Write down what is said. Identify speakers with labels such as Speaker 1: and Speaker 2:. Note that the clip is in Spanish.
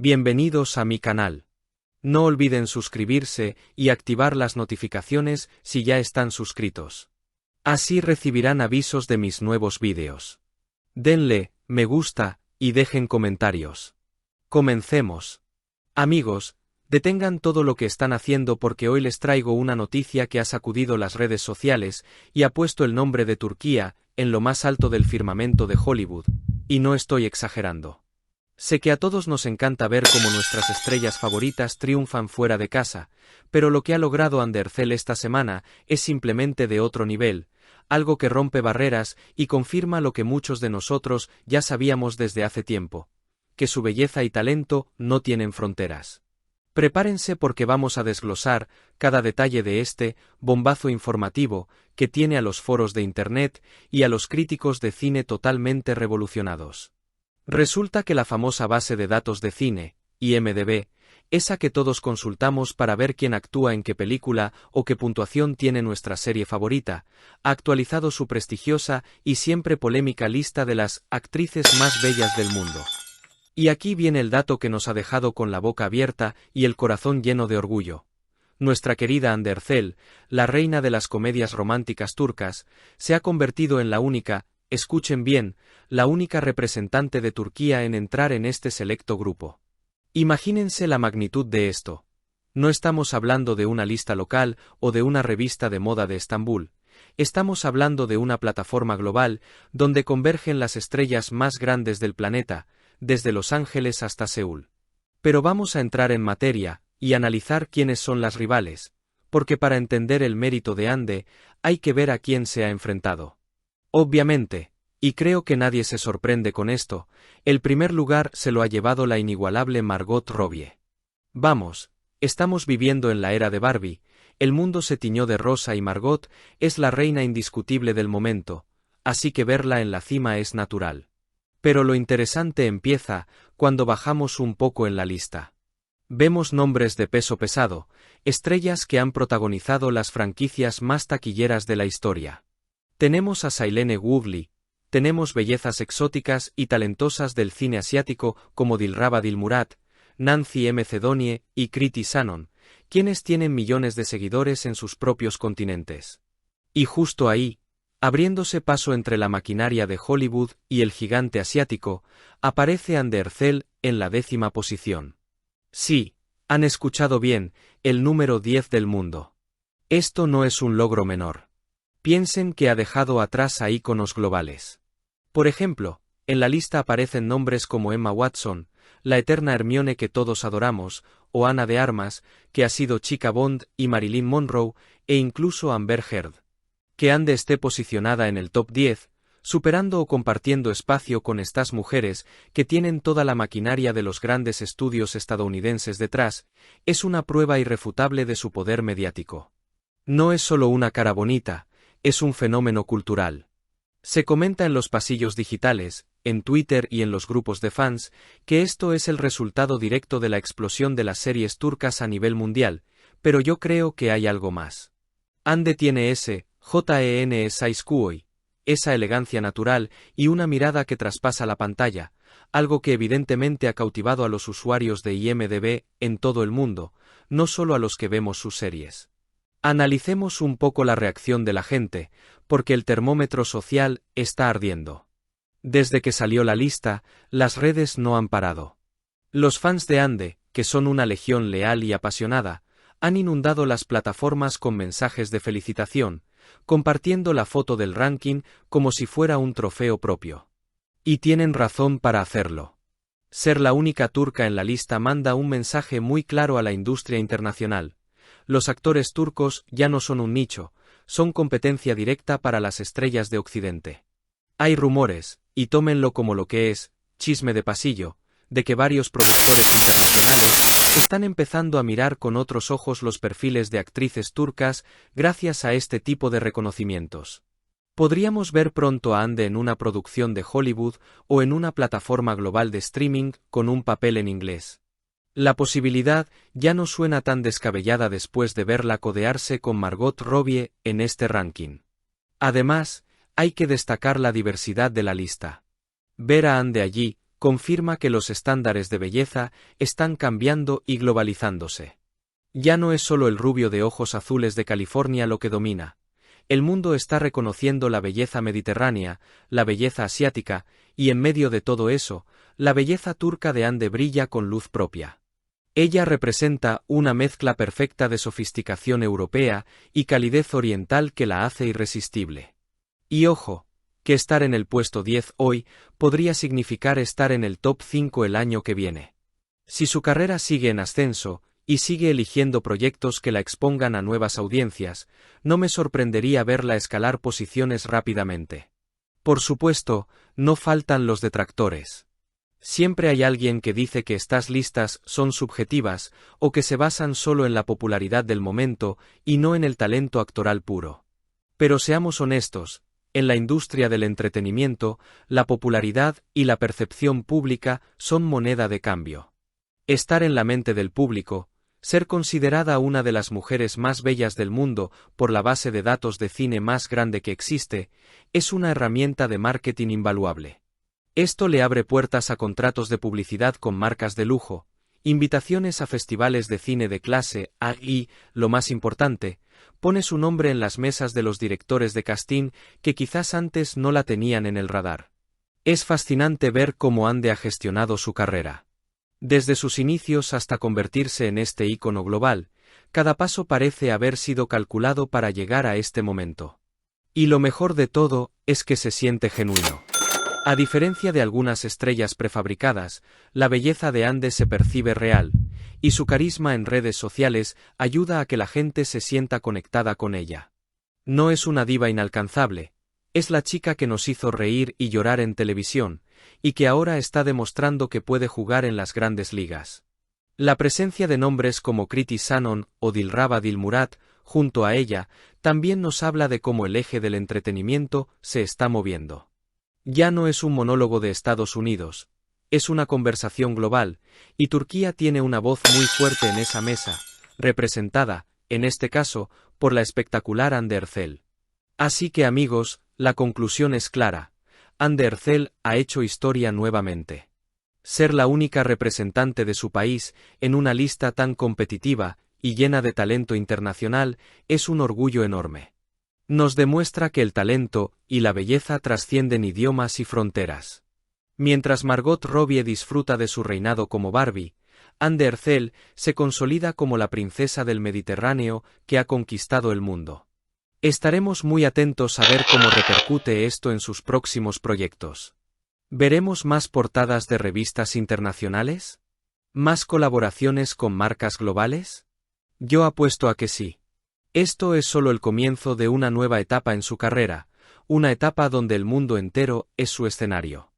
Speaker 1: Bienvenidos a mi canal. No olviden suscribirse y activar las notificaciones si ya están suscritos. Así recibirán avisos de mis nuevos vídeos. Denle me gusta y dejen comentarios. Comencemos. Amigos, detengan todo lo que están haciendo porque hoy les traigo una noticia que ha sacudido las redes sociales y ha puesto el nombre de Turquía en lo más alto del firmamento de Hollywood, y no estoy exagerando. Sé que a todos nos encanta ver cómo nuestras estrellas favoritas triunfan fuera de casa, pero lo que ha logrado Andercel esta semana es simplemente de otro nivel, algo que rompe barreras y confirma lo que muchos de nosotros ya sabíamos desde hace tiempo, que su belleza y talento no tienen fronteras. Prepárense porque vamos a desglosar cada detalle de este bombazo informativo que tiene a los foros de Internet y a los críticos de cine totalmente revolucionados. Resulta que la famosa base de datos de cine, IMDb, esa que todos consultamos para ver quién actúa en qué película o qué puntuación tiene nuestra serie favorita, ha actualizado su prestigiosa y siempre polémica lista de las actrices más bellas del mundo. Y aquí viene el dato que nos ha dejado con la boca abierta y el corazón lleno de orgullo. Nuestra querida Andercel, la reina de las comedias románticas turcas, se ha convertido en la única, escuchen bien, la única representante de Turquía en entrar en este selecto grupo. Imagínense la magnitud de esto. No estamos hablando de una lista local o de una revista de moda de Estambul. Estamos hablando de una plataforma global donde convergen las estrellas más grandes del planeta, desde Los Ángeles hasta Seúl. Pero vamos a entrar en materia y analizar quiénes son las rivales, porque para entender el mérito de Ande hay que ver a quién se ha enfrentado. Obviamente, y creo que nadie se sorprende con esto, el primer lugar se lo ha llevado la inigualable Margot Robbie. Vamos, estamos viviendo en la era de Barbie, el mundo se tiñó de rosa y Margot es la reina indiscutible del momento, así que verla en la cima es natural. Pero lo interesante empieza cuando bajamos un poco en la lista. Vemos nombres de peso pesado, estrellas que han protagonizado las franquicias más taquilleras de la historia. Tenemos a Shailene Woodley, tenemos bellezas exóticas y talentosas del cine asiático como Dilraba Dilmurat, Nancy M. Cedonie y Kriti Sanon, quienes tienen millones de seguidores en sus propios continentes. Y justo ahí, abriéndose paso entre la maquinaria de Hollywood y el gigante asiático, aparece Andercel en la 10ª posición. Sí, han escuchado bien, el número 10 del mundo. Esto no es un logro menor. Piensen que ha dejado atrás a íconos globales. Por ejemplo, en la lista aparecen nombres como Emma Watson, la eterna Hermione que todos adoramos, o Ana de Armas, que ha sido chica Bond, y Marilyn Monroe, e incluso Amber Heard. Que Ande esté posicionada en el top 10, superando o compartiendo espacio con estas mujeres que tienen toda la maquinaria de los grandes estudios estadounidenses detrás, es una prueba irrefutable de su poder mediático. No es solo una cara bonita, es un fenómeno cultural. Se comenta en los pasillos digitales, en Twitter y en los grupos de fans, que esto es el resultado directo de la explosión de las series turcas a nivel mundial, pero yo creo que hay algo más. Ande tiene ese JENS6QI, esa elegancia natural y una mirada que traspasa la pantalla, algo que evidentemente ha cautivado a los usuarios de IMDb en todo el mundo, no solo a los que vemos sus series. Analicemos un poco la reacción de la gente, porque el termómetro social está ardiendo. Desde que salió la lista, las redes no han parado. Los fans de Ande, que son una legión leal y apasionada, han inundado las plataformas con mensajes de felicitación, compartiendo la foto del ranking como si fuera un trofeo propio. Y tienen razón para hacerlo. Ser la única turca en la lista manda un mensaje muy claro a la industria internacional. Los actores turcos ya no son un nicho, son competencia directa para las estrellas de Occidente. Hay rumores, y tómenlo como lo que es, chisme de pasillo, de que varios productores internacionales están empezando a mirar con otros ojos los perfiles de actrices turcas gracias a este tipo de reconocimientos. Podríamos ver pronto a Ande en una producción de Hollywood o en una plataforma global de streaming con un papel en inglés. La posibilidad ya no suena tan descabellada después de verla codearse con Margot Robbie en este ranking. Además, hay que destacar la diversidad de la lista. Ver a Ande allí, confirma que los estándares de belleza están cambiando y globalizándose. Ya no es solo el rubio de ojos azules de California lo que domina. El mundo está reconociendo la belleza mediterránea, la belleza asiática, y en medio de todo eso, la belleza turca de Hande brilla con luz propia. Ella representa una mezcla perfecta de sofisticación europea y calidez oriental que la hace irresistible. Y ojo, que estar en el puesto 10 hoy podría significar estar en el top 5 el año que viene. Si su carrera sigue en ascenso, y sigue eligiendo proyectos que la expongan a nuevas audiencias, no me sorprendería verla escalar posiciones rápidamente. Por supuesto, no faltan los detractores. Siempre hay alguien que dice que estas listas son subjetivas o que se basan solo en la popularidad del momento y no en el talento actoral puro. Pero seamos honestos, en la industria del entretenimiento, la popularidad y la percepción pública son moneda de cambio. Estar en la mente del público, ser considerada una de las mujeres más bellas del mundo por la base de datos de cine más grande que existe, es una herramienta de marketing invaluable. Esto le abre puertas a contratos de publicidad con marcas de lujo, invitaciones a festivales de cine de clase A y, lo más importante, pone su nombre en las mesas de los directores de casting que quizás antes no la tenían en el radar. Es fascinante ver cómo Hande ha gestionado su carrera. Desde sus inicios hasta convertirse en este ícono global, cada paso parece haber sido calculado para llegar a este momento. Y lo mejor de todo es que se siente genuino. A diferencia de algunas estrellas prefabricadas, la belleza de Hande se percibe real, y su carisma en redes sociales ayuda a que la gente se sienta conectada con ella. No es una diva inalcanzable, es la chica que nos hizo reír y llorar en televisión, y que ahora está demostrando que puede jugar en las grandes ligas. La presencia de nombres como Kriti Sanon o Dilraba Dilmurat junto a ella también nos habla de cómo el eje del entretenimiento se está moviendo. Ya no es un monólogo de Estados Unidos, es una conversación global, y Turquía tiene una voz muy fuerte en esa mesa, representada, en este caso, por la espectacular Hande Erçel. Así que amigos, la conclusión es clara. Hande Erçel ha hecho historia nuevamente. Ser la única representante de su país en una lista tan competitiva y llena de talento internacional es un orgullo enorme. Nos demuestra que el talento y la belleza trascienden idiomas y fronteras. Mientras Margot Robbie disfruta de su reinado como Barbie, Hande Erçel se consolida como la princesa del Mediterráneo que ha conquistado el mundo. Estaremos muy atentos a ver cómo repercute esto en sus próximos proyectos. ¿Veremos más portadas de revistas internacionales? ¿Más colaboraciones con marcas globales? Yo apuesto a que sí. Esto es solo el comienzo de una nueva etapa en su carrera, una etapa donde el mundo entero es su escenario.